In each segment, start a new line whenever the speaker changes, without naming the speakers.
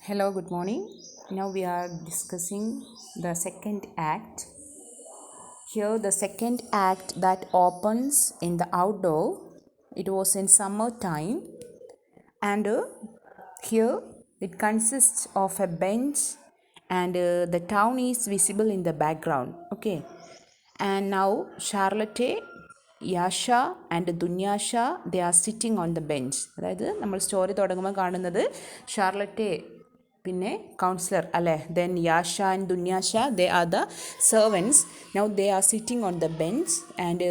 Hello, good morning. Now we are discussing the second act. Here, the second act that opens in the outdoor. It was in summer time, and here it consists of a bench, and the town is visible in the background. Okay, and now Charlotte, Yasha and Dunyasha, they are sitting on the bench. അതായത് നമ്മൾ story തുടങ്ങുമ്പോൾ കാണുന്നത് ഷാർലറ്റെ പിന്നെ councillor അല്ലേ, then Yasha and Dunyasha, they are the servants. Now they are sitting on the bench and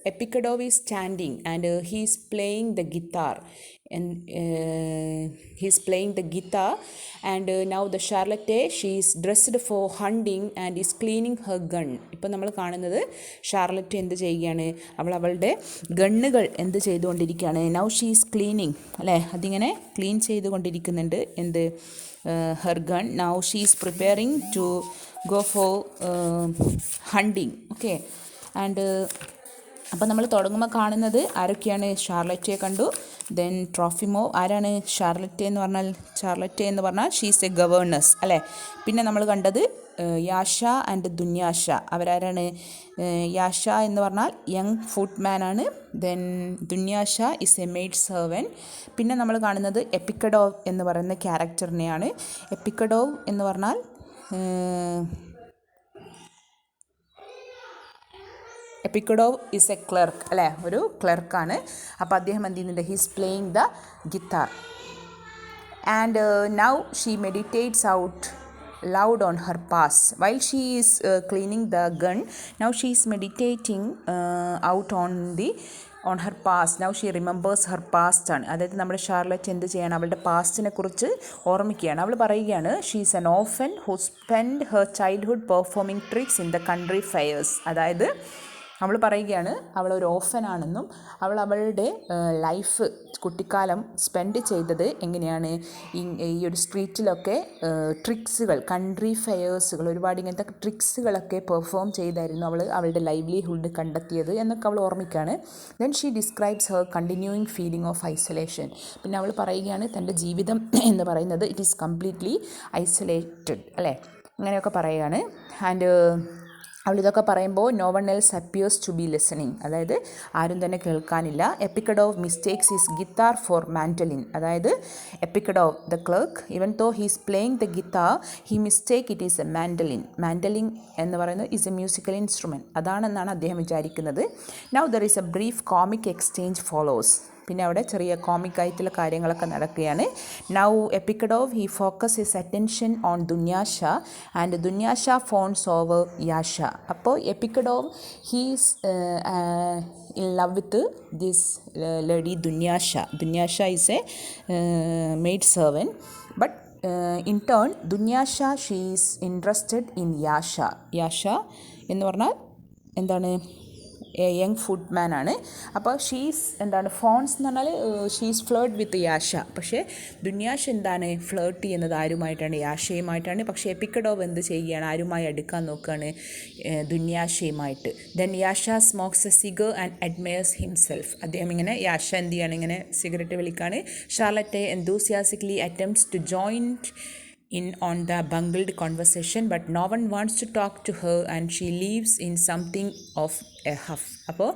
Epikadov is standing and he is playing the guitar, and he's playing the guitar. And now the Charlotte, she is dressed for hunting and is cleaning her gun. ഇപ്പം നമ്മൾ കാണുന്നത് Charlotte എന്ത് ചെയ്യുകയാണ്, അവളുടെ ഗണ്ണുകൾ എന്ത് ചെയ്തുകൊണ്ടിരിക്കുകയാണ്. Now she is cleaning അല്ലേ, അതിങ്ങനെ ക്ലീൻ ചെയ്തുകൊണ്ടിരിക്കുന്നുണ്ട്. എന്ത് her gun. Now she is preparing to go for hunting. Okay, and അപ്പോൾ നമ്മൾ തുടങ്ങുമ്പോൾ കാണുന്നത് ആരൊക്കെയാണ്? ഷാർലറ്റെ കണ്ടു, ദെൻ ട്രോഫിമോ. ആരാണ് ഷാർലറ്റെ എന്ന് പറഞ്ഞാൽ ഷീസ് എ ഗവേർണസ് അല്ലേ. പിന്നെ നമ്മൾ കണ്ടത് യാഷ ആൻഡ് ദുന്യാഷ. അവരാരാണ്? യാഷ എന്ന് പറഞ്ഞാൽ യങ് ഫുട്മാൻ ആണ്. Then Dunyasha is a maid servant. പിന്നെ നമ്മൾ കാണുന്നത് എപ്പിക്കഡോവ് എന്ന് പറയുന്ന ക്യാരക്ടറിനെയാണ്. എപ്പിക്കഡോവ് എന്ന് പറഞ്ഞാൽ എപ്പിക്കഡോവ് ഈസ് എ ക്ലർക്ക് അല്ലേ, ഒരു ക്ലർക്കാണ്. അപ്പോൾ അദ്ദേഹം എന്ത് ചെയ്യുന്നുണ്ട്? He's playing the guitar. And now she meditates out loud on her past. While she is cleaning the gun, now she is meditating out on her past. Now she remembers her past ആണ്. അതായത് നമ്മുടെ Charlotte എന്ത് ചെയ്യണം? അവളുടെ പാസ്റ്റിനെ കുറിച്ച് ഓർമ്മിക്കുകയാണ്. അവൾ പറയുകയാണ്, she is N orphan who spend her childhood performing tricks in the country fairs. അതായത് അവൾ പറയുകയാണ് അവളൊരു ഓർഫനാണെന്നും അവളുടെ ലൈഫ് കുട്ടിക്കാലം സ്പെൻഡ് ചെയ്തത് എങ്ങനെയാണ്, ഈ ഒരു സ്ട്രീറ്റിലൊക്കെ ട്രിക്സുകൾ, കൺട്രി ഫെയേഴ്സുകൾ, ഒരുപാട് ഇങ്ങനത്തെ ട്രിക്സുകളൊക്കെ പെർഫോം ചെയ്തായിരുന്നു അവളുടെ ലൈവ്ലിഹുഡ് കണ്ടെത്തിയത് എന്നൊക്കെ അവൾ ഓർമ്മിക്കുകയാണ്. Then she describes her continuing feeling of isolation. പിന്നെ അവൾ പറയുകയാണ് തൻ്റെ ജീവിതം എന്ന് പറയുന്നത് ഇറ്റ് ഈസ് കംപ്ലീറ്റ്ലി ഐസൊലേറ്റഡ് അല്ലേ, അങ്ങനെയൊക്കെ പറയുകയാണ്. ആൻഡ് അവളിതൊക്കെ പറയുമ്പോൾ no one else appears to be listening, അതായത് ആരും തന്നെ കേൾക്കാനില്ല. Epikhodov mistakes his guitar for mandolin. അതായത് Epikhodov the clerk, even though he's playing the guitar, he mistake it is a mandolin. Mandolin എന്ന് പറയുന്നത് ഈസ് എ മ്യൂസിക്കൽ ഇൻസ്ട്രുമെൻറ്റ്, അതാണെന്നാണ് അദ്ദേഹം വിചാരിക്കുന്നത്. Now there is a brief comic exchange follows. പിന്നെ അവിടെ ചെറിയ കോമിക്കായിട്ടുള്ള കാര്യങ്ങളൊക്കെ നടക്കുകയാണ്. Now Epikhodov he focus his attention on Dunyasha and ദുന്യാഷ fawns over Yasha. അപ്പോൾ Epikhodov he's in love with this lady Dunyasha. Dunyasha is a maid servant, but in turn Dunyasha she is interested in Yasha. Yasha എന്ന് പറഞ്ഞാൽ എന്താണ്? Young ഫുഡ്മാൻ ആണ്. അപ്പോൾ she's എന്താണ്? Phones എന്ന് പറഞ്ഞാൽ she's flirt വിത്ത് Yascha. പക്ഷേ ദുന്യാഷ എന്താണ്? ഫ്ലേർട്ട് ചെയ്യുന്നത് ആരുമായിട്ടാണ്? യാഷയുമായിട്ടാണ്. പക്ഷേ എപ്പിക്കഡോവ് എന്ത് ചെയ്യുകയാണ്? ആരുമായി അടുക്കാൻ നോക്കുകയാണ്? ദുന്യാഷയുമായിട്ട്. Then Yasha smokes a cigar and admires himself. അദ്ദേഹം ഇങ്ങനെ യാഷ എന്ത് ചെയ്യാണ്? ഇങ്ങനെ സിഗരറ്റ് വലിക്കാണ്. Charlotta enthusiastically attempts to join in on the bungled conversation, but no one wants to talk to her and she leaves in something of a huff. അപ്പോൾ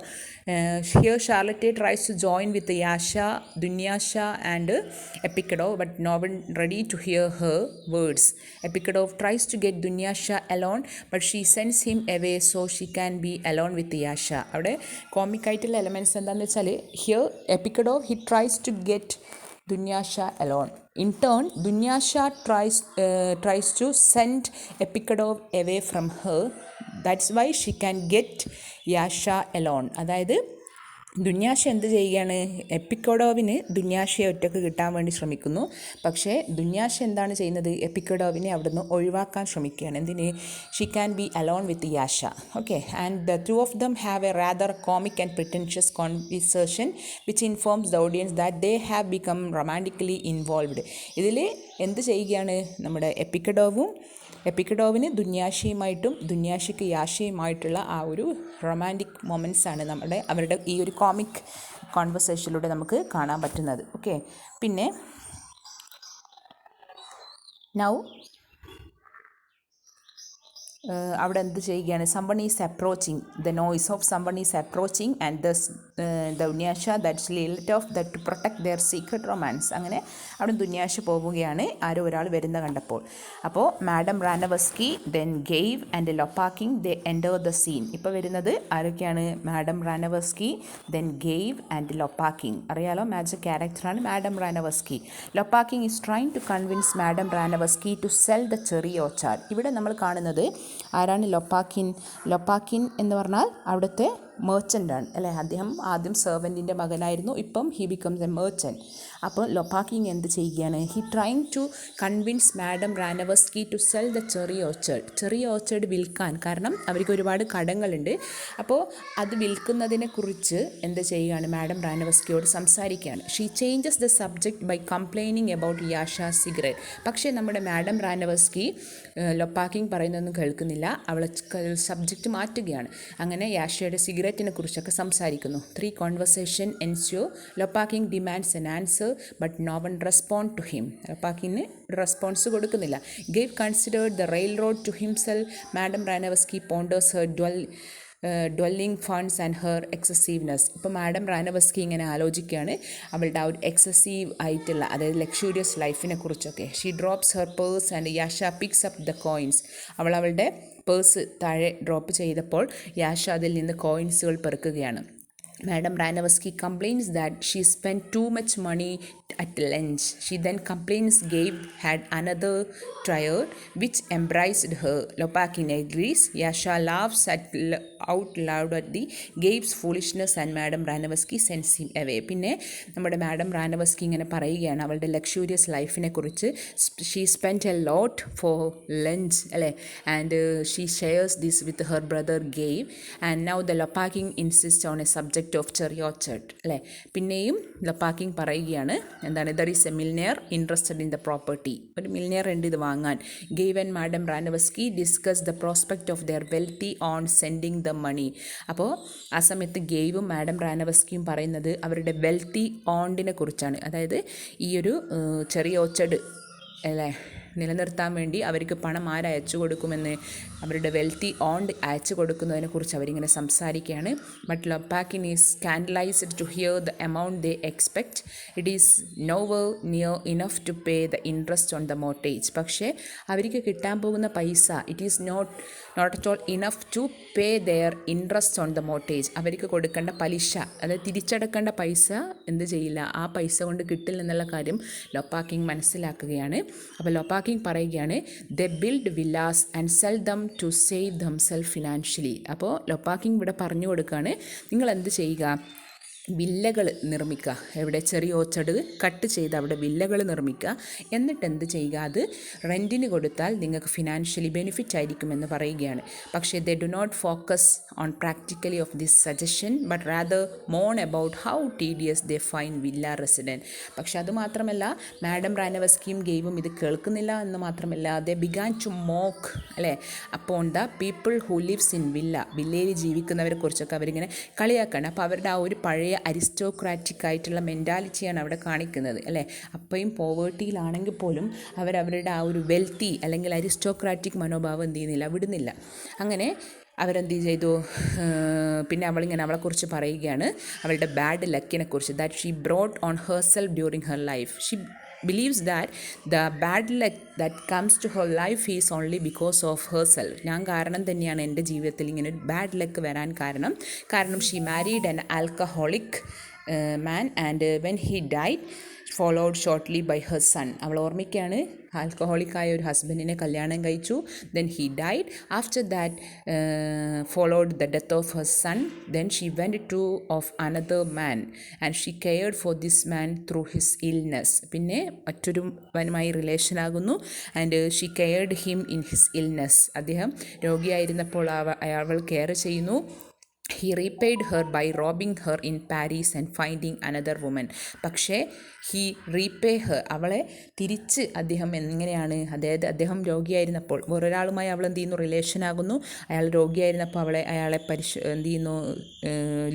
here Charlotte tries to join with Yasha, Dunyasha and Epikadov, but no one ready to hear her words. Epikadov tries to get Dunyasha alone, but she sends him away so she can be alone with Yasha. അവിടെ കോമിക്കായിട്ടുള്ള elements എന്താണെന്ന് വെച്ചാൽ here Epikadov he tries to get Dunyasha alone. In turn, Dunyasha tries to send Epikadov away from her. That's why she can get Yasha alone. അതായത് ദുന്യാഷ എന്ത് ചെയ്യുകയാണ്? എപ്പിക്കഡോവിന് ദുന്യാഷയെ ഒറ്റക്ക് കിട്ടാൻ വേണ്ടി ശ്രമിക്കുന്നു. പക്ഷേ ദുന്യാഷ എന്താണ് ചെയ്യുന്നത്? എപ്പിക്കഡോവിനെ അവിടുന്ന് ഒഴിവാക്കാൻ ശ്രമിക്കുകയാണ്. എന്തിന്? She can be alone with Yasha. Okay, and the two of them have a rather comic and pretentious conversation which informs the audience that they have become romantically involved. ഇതിൽ എന്ത് ചെയ്യുകയാണ്? നമ്മുടെ എപ്പിക്കഡോവിന് ദുന്യാഷയുമായിട്ടും ദുന്യാഷയ്ക്ക് യാഷയുമായിട്ടുള്ള ആ ഒരു റൊമാൻറ്റിക് മൊമെൻറ്റ്സ് ആണ് അവരുടെ ഈ ഒരു കോമിക് കോൺവെർസേഷനിലൂടെ നമുക്ക് കാണാൻ പറ്റുന്നത്. ഓക്കെ, പിന്നെ നൗ അവിടെ എന്ത് ചെയ്യുകയാണ്, someone is approaching, the noise of someone is approaching and the Dunyasha that's late of the two protect their secret romance. അങ്ങനെ അവിടെ ദുന്യാഷ പോവുകയാണ് ആരോ ഒരാൾ വരുന്ന കണ്ടപ്പോൾ. അപ്പോൾ madam Ranevsky, then Gayev and Lopakhin they enter the scene. ഇപ്പോൾ വരുന്നത് ആരൊക്കെയാണ്? Madam Ranevsky, then Gayev and Lopakhin. അറിയാലോ, മാജിക് ക്യാരക്ടറാണ് madam Ranevsky. Lopakhin is trying to convince madam Ranevsky to sell the cherry orchard. ഇവിടെ നമ്മൾ കാണുന്നത് ആരാണ്? ലൊപ്പാക്കിൻ എന്ന് പറഞ്ഞാൽ അവിടുത്തെ മേർച്ചൻ്റാണ് അല്ലേ. അദ്ദേഹം ആദ്യം സെർവൻറ്റിൻ്റെ മകനായിരുന്നു, ഇപ്പം ഹി ബിക്കംസ് എ മേർച്ചൻറ്റ്. അപ്പോൾ ലൊപ്പാക്കിങ് എന്ത് ചെയ്യുകയാണ്? He trying to convince madam Ranevsky to sell the cherry orchard. Cherry orchard വിൽക്കാൻ, കാരണം അവർക്ക് ഒരുപാട് കടങ്ങളുണ്ട്. അപ്പോൾ അത് വിൽക്കുന്നതിനെ കുറിച്ച് എന്ത് ചെയ്യുകയാണ്? മാഡം റാനവസ്കിയോട് സംസാരിക്കുകയാണ്. She changes the subject by complaining about Yasha cigarette. പക്ഷേ നമ്മുടെ മാഡം റാനവസ്കി ലൊപ്പാക്കിങ് പറയുന്നതൊന്നും കേൾക്കുന്നില്ല, അവൾ സബ്ജക്റ്റ് മാറ്റുകയാണ്. അങ്ങനെ യാഷയുടെ സിഗരറ്റിനെ കുറിച്ചൊക്കെ സംസാരിക്കുന്നു. 3 conversation ensue. Lopakhin demands an answer but no one respond to him. ലൊപ്പാക്കിന് റെസ്പോൺസ് കൊടുക്കുന്നില്ല. Gave considered the railroad to himself. Madam Ranevskaya ponders her dwelling funds and her excessiveness. ഇപ്പോൾ മാഡം റാനവസ്കി ഇങ്ങനെ ആലോചിക്കുകയാണ് അവളുടെ ആ ഒരു എക്സസീവ് ആയിട്ടുള്ള, അതായത് ലക്ഷൂരിയസ് ലൈഫിനെ കുറിച്ചൊക്കെ. She drops her purse and Yasha picks up the coins. അവളുടെ പേഴ്സ് താഴെ ഡ്രോപ്പ് ചെയ്തപ്പോൾ യാഷ അതിൽ നിന്ന് കോയിൻസുകൾ പെറുക്കുകയാണ്. Madam Ranavsky complains that she spent too much money at lunch. She then complains Gabe had another triad which embraced her. Lopakin agrees. Yasha laughs out loud at the Gabe's foolishness and Madam Ranavsky sends him away. പിന്നെ നമ്മുടെ madam റാനവസ്കി ഇങ്ങനെ പറയുകയാണ് അവളുടെ luxurious ലൈഫിനെ കുറിച്ച്. She spent a lot for lunch അല്ലേ, and she shares this with her brother Gaev. And now the Lopakhin insist on a subject of cherry orchard അല്ലേ. പിന്നെയും ലൊപ്പാക്കിംഗ് പറയുകയാണ് എന്താണ്, there is a millionaire interested in the property. ഒരു millionaire ഉണ്ട് ഇത് വാങ്ങാൻ. Gaev and madam Ranevsky discuss the prospect of their wealthy on sending the money. അപ്പോൾ ആ സമയത്ത് ഗെയ്വും മാഡം റാനവസ്കിയും പറയുന്നത് അവരുടെ വെൽത്തി ഓണ്ടിനെ കുറിച്ചാണ്. അതായത് ഈ ഒരു ചെറി ഓർച്ചർഡ് അല്ലേ നിലനിർത്താൻ വേണ്ടി അവർക്ക് പണം ആരയച്ചു കൊടുക്കുമെന്ന്, അവരുടെ വെൽത്തി ഓണ്ട് അയച്ചു കൊടുക്കുന്നതിനെക്കുറിച്ച് അവരിങ്ങനെ സംസാരിക്കുകയാണ്. But Lopakhin is scandalized to hear the amount they expect. It is nowhere near enough to pay the interest on the mortgage. പക്ഷേ അവർക്ക് കിട്ടാൻ പോകുന്ന പൈസ it is not at all enough to pay their interest on the mortgage. അവർക്ക് കൊടുക്കേണ്ട പലിശ, അതായത് തിരിച്ചടക്കേണ്ട പൈസ എന്ത് ചെയ്യില്ല, ആ പൈസ കൊണ്ട് കിട്ടില്ല എന്നുള്ള കാര്യം ലൊപ്പാക്കിംഗ് മനസ്സിലാക്കുകയാണ്. അപ്പോൾ ലൊപ്പാക്കിംഗ് പറയുകയാണ് they build villas and sell them to save themself financially. അപ്പോൾ ലൊപ്പാക്കിംഗ് ഇവിടെ പറഞ്ഞു കൊടുക്കുകയാണ് നിങ്ങൾ എന്ത് ചെയ്യുക, വില്ലകൾ നിർമ്മിക്കുക. എവിടെ? ചെറിയ ഓർച്ചർഡ് കട്ട് ചെയ്ത് അവിടെ വില്ലകൾ നിർമ്മിക്കുക. എന്നിട്ട് എന്ത് ചെയ്യുക, അത് റെൻറ്റിന് കൊടുത്താൽ നിങ്ങൾക്ക് ഫിനാൻഷ്യലി ബെനിഫിറ്റ് ആയിരിക്കുമെന്ന് പറയുകയാണ്. പക്ഷേ they do not focus on practically of this suggestion but rather moan about how tedious they find villa resident. പക്ഷെ അതുമാത്രമല്ല മാഡം റാനവസ്കിയും ഗെയ്വും ഇത് കേൾക്കുന്നില്ല എന്ന് മാത്രമല്ല ദേ ബിഗാൻ ടു മോക്ക് അല്ലേ upon the people who lives in വില്ലയിൽ ജീവിക്കുന്നവരെ കുറിച്ചൊക്കെ അവരിങ്ങനെ കളിയാക്കാണ്. അപ്പോൾ അവരുടെ ആ ഒരു പഴയ അരിസ്റ്റോക്രാറ്റിക് ആയിട്ടുള്ള മെൻറ്റാലിറ്റിയാണ് അവിടെ കാണിക്കുന്നത് അല്ലേ. അപ്പോഴും പോവേർട്ടിയിലാണെങ്കിൽ പോലും അവരവരുടെ ആ ഒരു വെൽത്തി അല്ലെങ്കിൽ അരിസ്റ്റോക്രാറ്റിക് മനോഭാവം എന്ത് ചെയ്യുന്നില്ല, വിടുന്നില്ല. അങ്ങനെ അവരെന്ത് ചെയ്തു, പിന്നെ അവളെക്കുറിച്ച് പറയുകയാണ് അവളുടെ ബാഡ് ലക്കിനെ കുറിച്ച്. That she brought on herself during her life. She believes that the bad luck that comes to her life is only because of herself. ഞാൻ കാരണം തന്നെയാണ് എൻ്റെ ജീവിതത്തിൽ ഇങ്ങനെ ഒരു ബാഡ് ലക്ക് വരാൻ കാരണം she married an alcoholic man and when he died followed shortly by her son. അവൾ ഓർമ്മിക്കുകയാണ് ആൽക്കഹോളിക്കായ ഒരു ഹസ്ബൻഡിനെ കല്യാണം കഴിച്ചു, then he died. After that followed the death of her son. Then she went to of another man and she cared for this man through his illness. പിന്നെ മറ്റൊരു വനുമായി relation ആകുന്നു and she cared him in his illness. അദ്ദേഹം രോഗിയായിരുന്നപ്പോൾ അവൾ care ചെയ്യുന്നു. he repaid her by robbing her in Paris and finding another woman. പക്ഷേ he repay her, അവളെ തിരിച്ച് അദ്ദേഹം എങ്ങനെയാണ്, അതായത് അദ്ദേഹം രോഗിയായിരുന്നപ്പോൾ വേറൊരാളുമായി അവൾ എന്ത് ചെയ്യുന്നു, റിലേഷനാകുന്നു. അയാൾ രോഗിയായിരുന്നപ്പോൾ അയാളെ എന്ത് ചെയ്യുന്നു,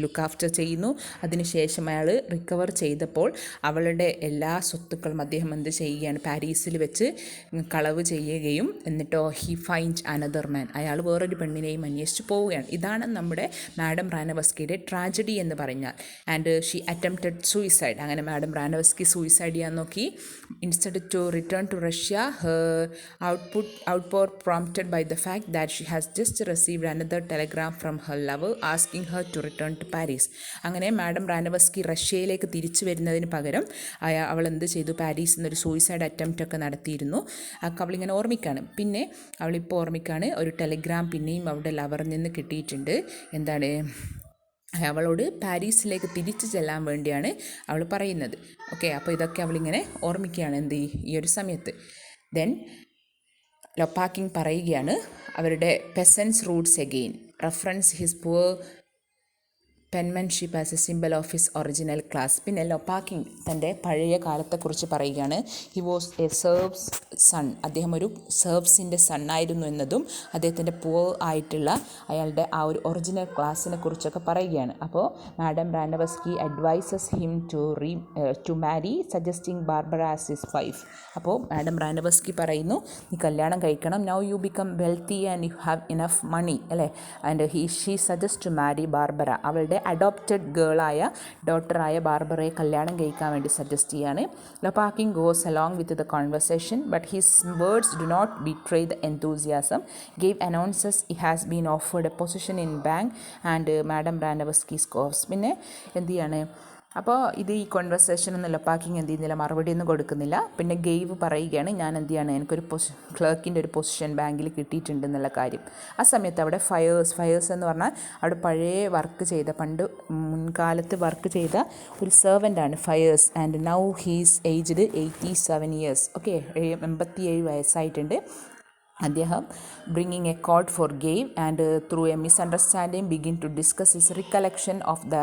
ലുക്ക് ആഫ്റ്റർ ചെയ്യുന്നു. അതിനുശേഷം അയാൾ റിക്കവർ ചെയ്തപ്പോൾ അവളുടെ എല്ലാ സ്വത്തുക്കളും അദ്ദേഹം എന്ത് ചെയ്യുകയാണ്, പാരീസിൽ വെച്ച് കളവ് ചെയ്യുകയും എന്നിട്ടോ ഹി ഫൈൻഡ് അനദർ മാൻ, അയാൾ വേറൊരു പെണ്ണിനെയും അന്വേഷിച്ച് പോവുകയാണ്. ഇതാണ് നമ്മുടെ മാഡം റാനവസ്കിയുടെ ട്രാജഡി എന്ന് പറഞ്ഞാൽ. And she attempted suicide. അങ്ങനെ മാഡം റാനവസ്കി സൂയിസൈഡ് ചെയ്യാൻ നോക്കി. Instead to return to Russia, outpour prompted by the fact that she has just received another telegram from her lover asking her to return to Paris. അങ്ങനെ madam Ranevsky റഷ്യയിലേക്ക് തിരിച്ചു വരുന്നതിന് പകരം അവൾ എന്ത് ചെയ്തു, പാരീസിൽ നിന്നൊരു സൂയിസൈഡ് അറ്റംപ്റ്റ് ഒക്കെ നടത്തിയിരുന്നു. അവളിങ്ങനെ ഓർമ്മിക്കുകയാണ്. പിന്നെ അവളിപ്പോൾ ഓർമ്മിക്കുകയാണ്, ഒരു ടെലഗ്രാം പിന്നെയും അവളുടെ ലവറിൽ നിന്ന് കിട്ടിയിട്ടുണ്ട്. എന്താണ്, അവളോട് പാരീസിലേക്ക് തിരിച്ചു ചെല്ലാൻ വേണ്ടിയാണ് അവൾ പറയുന്നത്. ഓക്കെ, അപ്പോൾ ഇതൊക്കെ അവളിങ്ങനെ ഓർമ്മിക്കുകയാണ് എന്ത് ഈ ഒരു സമയത്ത്. ദെൻ ലൊപ്പാക്കിങ് പറയുകയാണ് അവരുടെ peasants roots again, reference his poor penmanship as a symbol of his original class. പിന്നെ ലൊപ്പാക്കിങ് തൻ്റെ പഴയ കാലത്തെക്കുറിച്ച് പറയുകയാണ്. He was a serf's son, അദ്ദേഹം ഒരു സെർവ്സിൻ്റെ സണ്ണായിരുന്നു എന്നതും അദ്ദേഹത്തിൻ്റെ പുവർ ആയിട്ടുള്ള അയാളുടെ ആ ഒരു ഒറിജിനൽ ക്ലാസ്സിനെ കുറിച്ചൊക്കെ പറയുകയാണ്. അപ്പോൾ madam Ranevsky advises him to marry, suggesting Barbara as his wife. അപ്പോൾ മാഡം റാനവസ്കി പറയുന്നു, നീ കല്യാണം കഴിക്കണം, now you become wealthy and you have enough money, അല്ലേ. And she suggest to marry Barbara, അവളുടെ അഡോപ്റ്റഡ് ഗേളായ ഡോട്ടറായ ബാർബറയെ കല്യാണം കഴിക്കാൻ വേണ്ടി സജസ്റ്റ് ചെയ്യാണ്. Lopakhin goes along with the conversation but his words do not betray the enthusiasm. Gaev announces he has been offered a position in bank and madam Ranevsky scoffs. പിന്നെ എന്ത് ചെയ്യാണ്, അപ്പോൾ ഇത് ഈ കോൺവെർസേഷനൊന്നും ലൊപ്പാക്കിങ് എന്ത് ചെയ്യുന്നില്ല, മറുപടിയൊന്നും കൊടുക്കുന്നില്ല. പിന്നെ ഗെയ്വ് പറയുകയാണ്, ഞാൻ എന്ത് ചെയ്യാണ്, എനിക്കൊരു ക്ലർക്കിൻ്റെ ഒരു പൊസിഷൻ ബാങ്കിൽ കിട്ടിയിട്ടുണ്ട് എന്നുള്ള കാര്യം. ആ സമയത്ത് അവിടെ ഫയേഴ്സ് എന്ന് പറഞ്ഞാൽ അവിടെ പഴയ വർക്ക് ചെയ്ത, പണ്ട് മുൻകാലത്ത് വർക്ക് ചെയ്ത ഒരു സെർവൻ്റാണ് Firs. And now he's aged 87 years. Okay, 87 വയസ്സായിട്ടുണ്ട് അദ്ദേഹം. Bringing a coat for Gaev and through a misunderstanding begin to discuss his recollection of the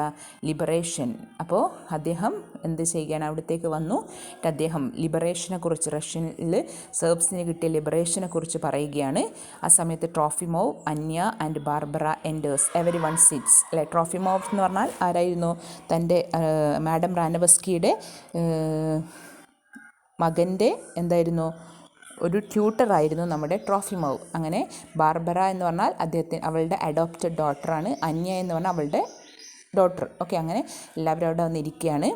liberation. അപ്പോൾ അദ്ദേഹം എന്ത് ചെയ്യുകയാണ്, അവിടത്തേക്ക് വന്നു. അദ്ദേഹം ലിബറേഷനെ കുറിച്ച്, റഷ്യനിൽ സെർബ്സിന് കിട്ടിയ ലിബറേഷനെ കുറിച്ച് പറയുകയാണ്. ആ സമയത്ത് Trofimov, Anya and Barbara enters, everyone sits, അല്ലെ. ട്രോഫിമോവ് എന്ന് പറഞ്ഞാൽ ആരായിരുന്നു, തൻ്റെ മാഡം റാനവസ്കിയുടെ മകൻ്റെ എന്തായിരുന്നു, ഒരു ട്യൂട്ടറായിരുന്നു നമ്മുടെ ട്രോഫിമോവ്. അങ്ങനെ ബാർബറ എന്ന് പറഞ്ഞാൽ അവളുടെ അഡോപ്റ്റഡ് ഡോട്ടറാണ്. അന്യ എന്ന് പറഞ്ഞാൽ അവളുടെ ഡോട്ടർ. ഓക്കെ, അങ്ങനെ എല്ലാവരും അവിടെ വന്നിരിക്കുകയാണ്.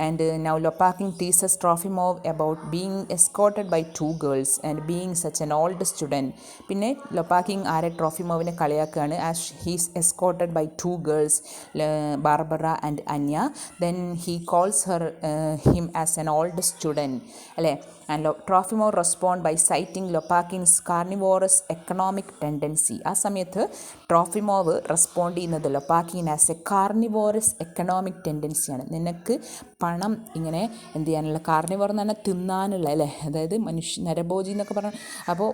And now Lopakhin teases Trofimov about being escorted by 2 girls and being such an old student. പിന്നെ ലൊപ്പാക്കിങ് ആരെ, ട്രോഫിമോവിനെ കളിയാക്കുകയാണ്. As he's escorted by 2 girls, Barbara and Anya. Then he calls him as an old student, അല്ലേ. And Trofimov respond by citing Lopakhin's carnivorous economic tendency. ആ സമയത്ത് Trofimov respond ചെയ്യുന്നത് Lopakhin as a carnivorous economic ടെൻഡൻസിയാണ്. നിനക്ക് പണം ഇങ്ങനെ എന്ത് ചെയ്യാനുള്ള, കാർണിവോർ എന്ന് പറഞ്ഞാൽ തിന്നാനുള്ള, അല്ലേ, അതായത് നരഭോജി എന്നൊക്കെ പറഞ്ഞാൽ, അപ്പോൾ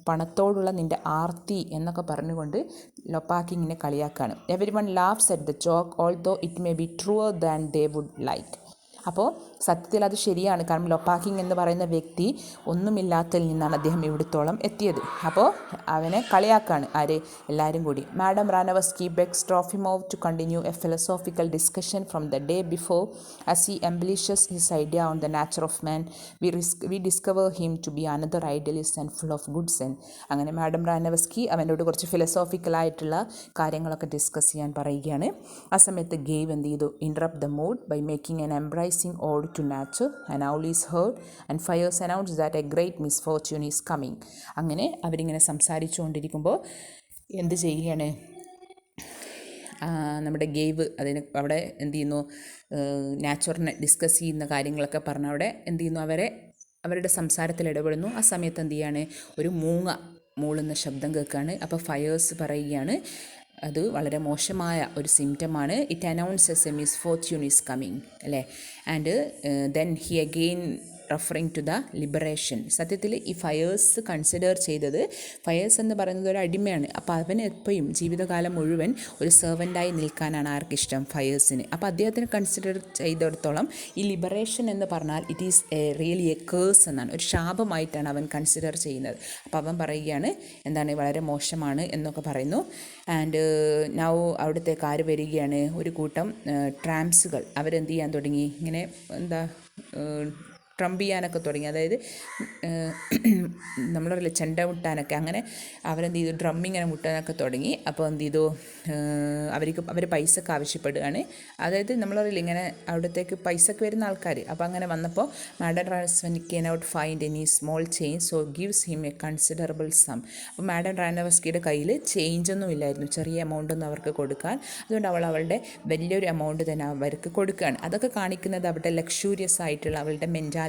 പണത്തോടുള്ള നിൻ്റെ ആർത്തി എന്നൊക്കെ പറഞ്ഞുകൊണ്ട് ലൊപ്പാക്കിങ്ങിനെ കളിയാക്കാണ്. Everyone laughs at the joke although it may be truer than they would like. അപ്പോൾ സത്യത്തിൽ അത് ശരിയാണ്, കാരണം ലൊപ്പാക്കിങ് എന്ന് പറയുന്ന വ്യക്തി ഒന്നുമില്ലാത്തതിൽ നിന്നാണ് അദ്ദേഹം ഇവിടത്തോളം എത്തിയത്. അപ്പോൾ അവനെ കളിയാക്കാണ് ആര്, എല്ലാവരും കൂടി. Madam Ranevsky begs Trofimov to continue a philosophical discussion from the day before as he embellishes his idea on the nature of man. We discover him to be another idealist and full of good sense. അങ്ങനെ madam റാനവസ്കി അവനോട് കുറച്ച് ഫിലോസോഫിക്കലായിട്ടുള്ള കാര്യങ്ങളൊക്കെ discuss ചെയ്യാൻ പറയുകയാണ്. ആ സമയത്ത് Gaev എന്ത് ചെയ്തു, interrupt the mood by making an embarrassing ode to nature. An owl is heard and fires announce that a great misfortune is coming. അങ്ങനെ അവരിങ്ങനെ സംസാരിച്ചുകൊണ്ടിരിക്കുമ്പോൾ എന്ത് ചെയ്യുകയാണ്, നമ്മുടെ ഗെയ്വ് അവിടെ എന്ത് ചെയ്യുന്നു, നാച്ചുറിനെ ഡിസ്കസ് ചെയ്യുന്ന കാര്യങ്ങളൊക്കെ പറഞ്ഞ് അവിടെ എന്ത് ചെയ്യുന്നു, അവരുടെ സംസാരത്തിൽ ഇടപെടുന്നു. ആ സമയത്ത് എന്ത് ചെയ്യാണ്, ഒരു മൂളുന്ന ശബ്ദം കേൾക്കുകയാണ്. അപ്പോൾ ഫയേഴ്സ് പറയുകയാണ്, അത് വളരെ മോശമായ ഒരു സിംറ്റമാണ്. It announces a misfortune is coming, അല്ലേ. And then he again referring to the liberation. സത്യത്തിൽ ഈ ഫയേഴ്സ് കൺസിഡർ ചെയ്തത്, ഫയേഴ്സ് എന്ന് പറയുന്നത് ഒരു അടിമയാണ്. അപ്പോൾ അവന് എപ്പോഴും ജീവിതകാലം മുഴുവൻ ഒരു സെർവൻ്റായി നിൽക്കാനാണ് ആർക്കിഷ്ടം, ഫയേഴ്സിന്. അപ്പോൾ അദ്ദേഹത്തിന് കൺസിഡർ ചെയ്തിടത്തോളം ഈ ലിബറേഷൻ എന്ന് പറഞ്ഞാൽ it is really A curse എന്നാണ്, ഒരു ശാപമായിട്ടാണ് അവൻ കൺസിഡർ ചെയ്യുന്നത്. അപ്പോൾ അവൻ പറയുകയാണ് എന്താണ്, വളരെ മോശമാണ് എന്നൊക്കെ പറയുന്നു. ആൻഡ് നൗ അവിടുത്തേക്ക് ആര് വരികയാണ്, ഒരു കൂട്ടം ട്രാംസുകൾ. അവരെന്ത് ചെയ്യാൻ തുടങ്ങി, ഇങ്ങനെ എന്താ ട്രംപ് ചെയ്യാനൊക്കെ തുടങ്ങി. അതായത് നമ്മളറിയില്ല ചെണ്ട മുട്ടാനൊക്കെ, അങ്ങനെ അവരെന്ത് ചെയ്തു, ഡ്രമ്മിങ്ങനെ മുട്ടാനൊക്കെ തുടങ്ങി. അപ്പോൾ എന്ത് ചെയ്തു, അവർ പൈസക്ക് ആവശ്യപ്പെടുകയാണ്. അതായത് നമ്മളറിയില്ല ഇങ്ങനെ അവിടത്തേക്ക് പൈസക്ക് വരുന്ന ആൾക്കാർ. അപ്പോൾ അങ്ങനെ വന്നപ്പോൾ madam Ranevsky cannot find any small change so gives him a considerable sum. അപ്പോൾ മാഡം റാനവസ്കിയുടെ കയ്യിൽ ചേഞ്ചൊന്നും ഇല്ലായിരുന്നു, ചെറിയ എമൗണ്ടൊന്നും അവർക്ക് കൊടുക്കാൻ. അതുകൊണ്ട് അവളുടെ വലിയൊരു എമൗണ്ട് തന്നെ അവർക്ക് കൊടുക്കുകയാണ്. അതൊക്കെ കാണിക്കുന്നത് അവരുടെ ലക്ഷൂരിയസ് ആയിട്ടുള്ള അവളുടെ മെൻറ്റാലിറ്റിയാണ്.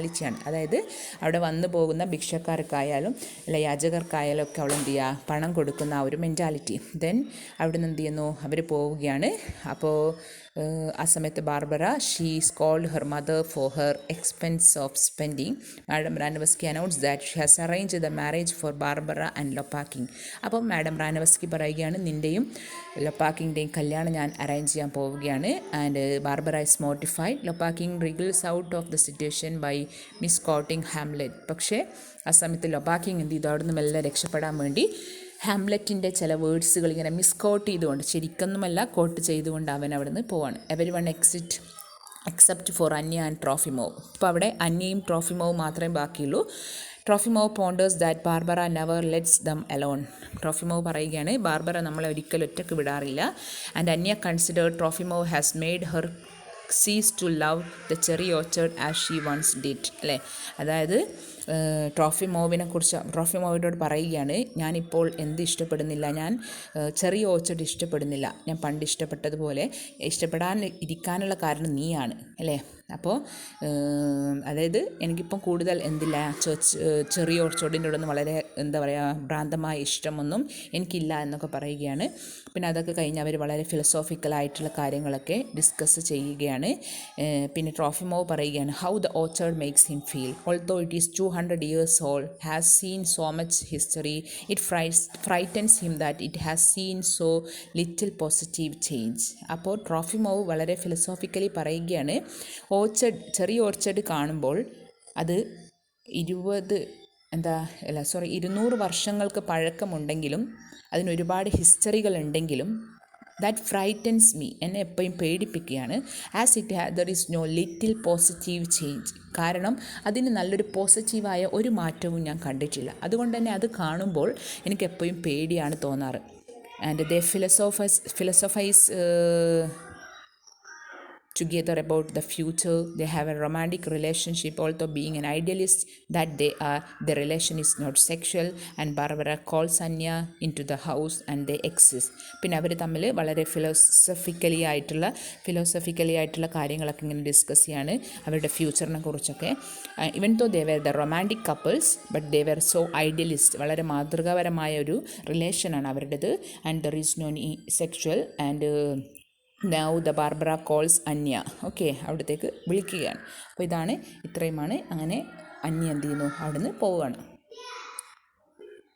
അതായത് അവിടെ വന്നു പോകുന്ന ഭിക്ഷക്കാർക്കായാലും അല്ല യാചകർക്കായാലും ഒക്കെ അവൾ എന്ത് ചെയ്യുക, പണം കൊടുക്കുന്ന ആ ഒരു മെൻറ്റാലിറ്റി. ദെൻ അവിടെ നിന്ന് എന്ത് ചെയ്യുന്നു, അവർ പോവുകയാണ്. അപ്പോൾ ആ സമയത്ത് Barbara she scold her mother for her expense of spending. Madam Ranevsky announce that she has arrange the marriage for Barbara and Lopakhin. അപ്പം മാഡം റാനവസ്കി പറയുകയാണ്, നിൻ്റെയും ലൊപ്പാക്കിൻ്റെയും കല്യാണം ഞാൻ അറേഞ്ച് ചെയ്യാൻ പോവുകയാണ്. And Barbara is mortified. Lopakhin wriggles out of the situation by misquoting Hamlet. പക്ഷേ ആ സമയത്ത് ലൊപ്പാക്കിങ് എന്ത് ചെയ്തു, അവിടെ നിന്ന് മെല്ലെ രക്ഷപ്പെടാൻ വേണ്ടി ഹാംലെറ്റിൻ്റെ ചില വേർഡ്സുകൾ ഇങ്ങനെ മിസ്കോട്ട് ചെയ്തുകൊണ്ട്, ശരിക്കൊന്നുമല്ല കോട്ട് ചെയ്തുകൊണ്ട് അവൻ അവിടെ നിന്ന് പോവാണ്. Everyone except for Anya and Trofimov. ഇപ്പോൾ അവിടെ അന്യയും ട്രോഫിമോവും മാത്രമേ ബാക്കിയുള്ളൂ. Trofimov ponders that Barbara never lets them alone. Trofimov പറയുകയാണ്, ബാർബറ നമ്മളെ ഒരിക്കലും ഒറ്റയ്ക്ക് വിടാറില്ല. And Anya considered Trofimov has made her cease to love the cherry orchard as she once did. അല്ലേ, അതായത് ട്രോഫിമോവിനോട് പറയുകയാണ്, ഞാനിപ്പോൾ എന്ത് ഇഷ്ടപ്പെടുന്നില്ല, ഞാൻ ചെറിയ ഓർച്ചർഡ് ഇഷ്ടപ്പെടുന്നില്ല, ഞാൻ പണ്ട് ഇഷ്ടപ്പെട്ടതുപോലെ ഇഷ്ടപ്പെടാൻ ഇരിക്കാനുള്ള കാരണം നീയാണ്. അല്ലേ, അപ്പോൾ അതായത് എനിക്കിപ്പം കൂടുതൽ എന്തില്ല, ചെറിയ ഓർച്ചോഡിനോടൊന്നും വളരെ എന്താ പറയുക ഭ്രാന്തമായ ഇഷ്ടമൊന്നും എനിക്കില്ല എന്നൊക്കെ പറയുകയാണ്. പിന്നെ അതൊക്കെ കഴിഞ്ഞ് അവർ വളരെ ഫിലോസോഫിക്കലായിട്ടുള്ള കാര്യങ്ങളൊക്കെ ഡിസ്കസ് ചെയ്യുകയാണ്. പിന്നെ ട്രോഫിമോവ് പറയുകയാണ്, how the orchard makes him feel although it is 200 years old, has seen so much history, it frightens him that it has seen so little positive change. അപ്പോൾ ട്രോഫിമോവ് വളരെ ഫിലോസോഫിക്കലി പറയുകയാണ്, ചെറിയ ഓർച്ചർഡ് കാണുമ്പോൾ അത് 200 വർഷങ്ങൾക്ക് പഴക്കമുണ്ടെങ്കിലും അതിനൊരുപാട് ഹിസ്റ്ററികൾ ഉണ്ടെങ്കിലും ദാറ്റ് ഫ്രൈറ്റൻസ് മീ, എന്നെ എപ്പോഴും പേടിപ്പിക്കുകയാണ്. As there is no little positive change. കാരണം അതിന് നല്ലൊരു പോസിറ്റീവായ ഒരു മാറ്റവും ഞാൻ കണ്ടിട്ടില്ല. അതുകൊണ്ട് തന്നെ അത് കാണുമ്പോൾ എനിക്ക് എപ്പോഴും പേടിയാണ് തോന്നാറ്. And they philosophize together about the future. They have a romantic relationship, although being an idealist that they are. The relation is not sexual, and Barbara calls Anya into the house and they exist. പിന്നെ അവർ തമ്മിൽ വളരെ philosophically ആയിട്ടുള്ള കാര്യങ്ങളൊക്കെ ഇങ്ങനെ discuss ചെയ്യാണ്, അവരുടെ ഫ്യൂച്ചറിനെ കുറിച്ചൊക്കെ. Even though they were the romantic couples but they were so idealist. വളരെ മാതൃകാപരമായ ഒരു റിലേഷനാണ് അവരുടേത്. And there is no sexual. And now the Barbara calls Anya. Okay, അവിടത്തേക്ക് വിളിക്കുകയാണ്. അപ്പോൾ ഇത്രയുമാണ്. അങ്ങനെ അന്യ എന്ത് ചെയ്യുന്നു, അവിടെ നിന്ന് പോവുകയാണ്.